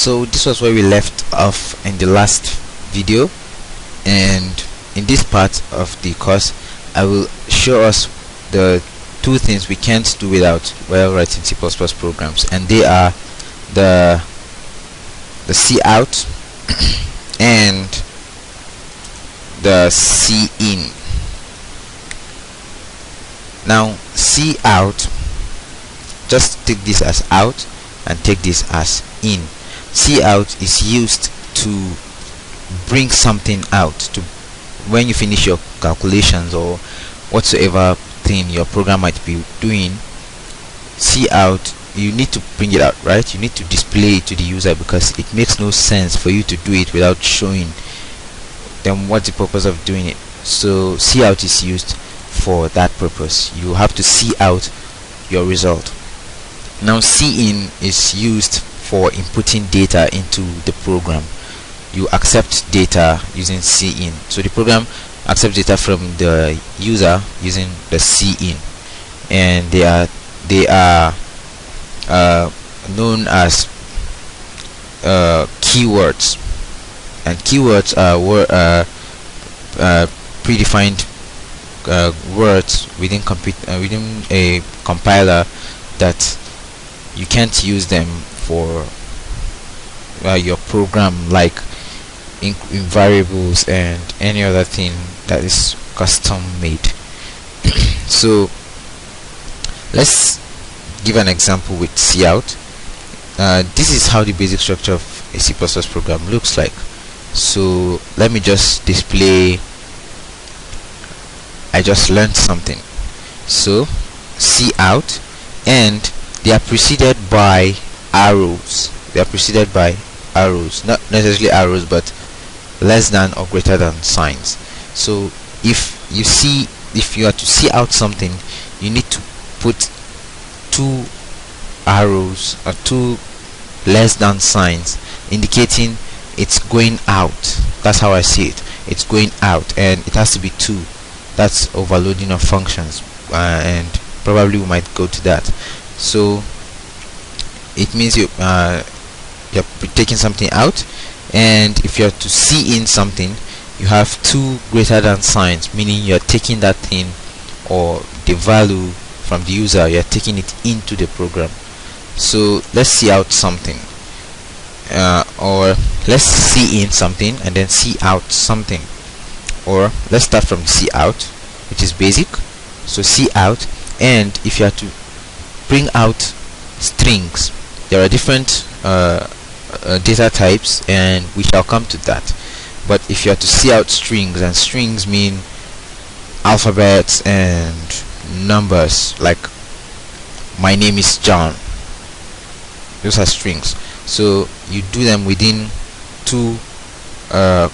So this was where we left off in the last video, and in this part of the course I will show us the two things we can't do without while writing C++ programs, and they are the cout and the cin. Now cout, just take this as out and take this as in. Cout is used to bring something out, to when you finish your calculations or whatsoever thing your program might be doing. Cout, you need to bring it out, right? You need to display it to the user, because it makes no sense for you to do it without showing them what's the purpose of doing it. So cout is used for that purpose. You have to see out your result. Now cin is used for inputting data into the program. You accept data using cin. So the program accepts data from the user using the cin, and they are known as keywords, and keywords are predefined words within a compiler that you can't use them for your program, like in variables and any other thing that is custom made. So let's give an example with cout. This is how the basic structure of a C++ program looks like. So let me just display I just learned something. So cout, and they are preceded by arrows. They are preceded by arrows, not necessarily arrows, but less than or greater than signs. So if you are to see out something, you need to put two arrows or two less than signs indicating it's going out. That's how I see it. It's going out, and it has to be two. That's overloading of functions, and probably we might go to that. So it means you're taking something out, and if you're to see in something, you have two greater than signs, meaning you're taking that thing or the value from the user, you're taking it into the program. So let's see out something, or let's see in something and then see out something, or let's start from cout, which is basic. So cout, and if you are to bring out strings, there are different data types, and we shall come to that. But if you are to see out strings, and strings mean alphabets and numbers, like my name is John, those are strings. So you do them within two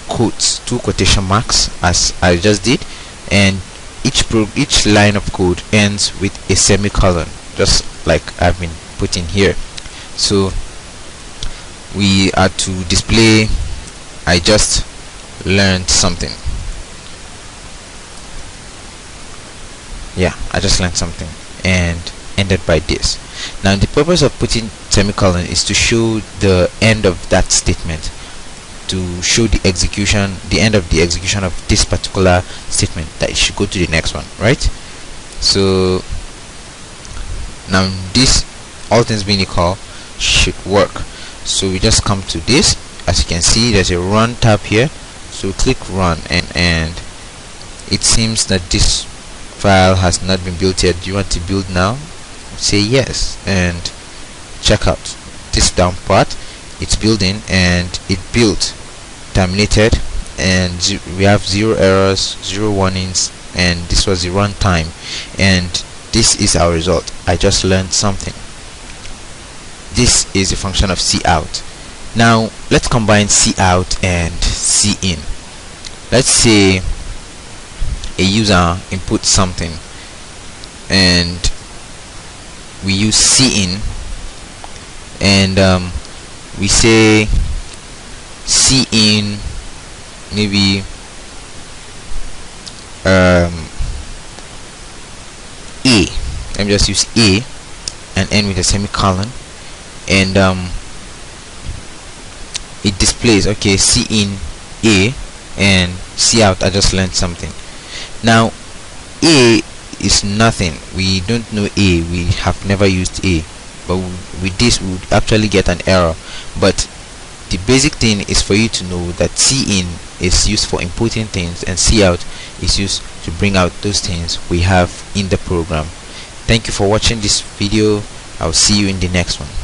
quotes, two quotation marks, as I just did, and each line of code ends with a semicolon, just like I've been putting here. So we are to display I just learned something. Yeah, I just learned something, and ended by this. Now the purpose of putting semicolon is to show the end of that statement, to show the execution, the end of the execution of this particular statement, that it should go to the next one, right? So now this, all things being equal, should work. So we just come to this. As you can see, there's a run tab here, so click run, and it seems that this file has not been built yet. Do you want to build now? Say yes, and check out this down part. It's building, and it built, terminated, and we have 0 errors, 0 warnings, and this was the run time, and this is our result. I just learned something. This is a function of cout. Now let's combine cout and cin. Let's say a user inputs something, and we use cin, and we say cin maybe A. Let me just use A and end with a semicolon, and it displays, okay, C in A and C out. I just learned something. Now A is nothing. We don't know A. We have never used A, but with this we would actually get an error. But the basic thing is for you to know that C in is used for inputting things and C out is used to bring out those things we have in the program. Thank you for watching this video. I'll see you in the next one.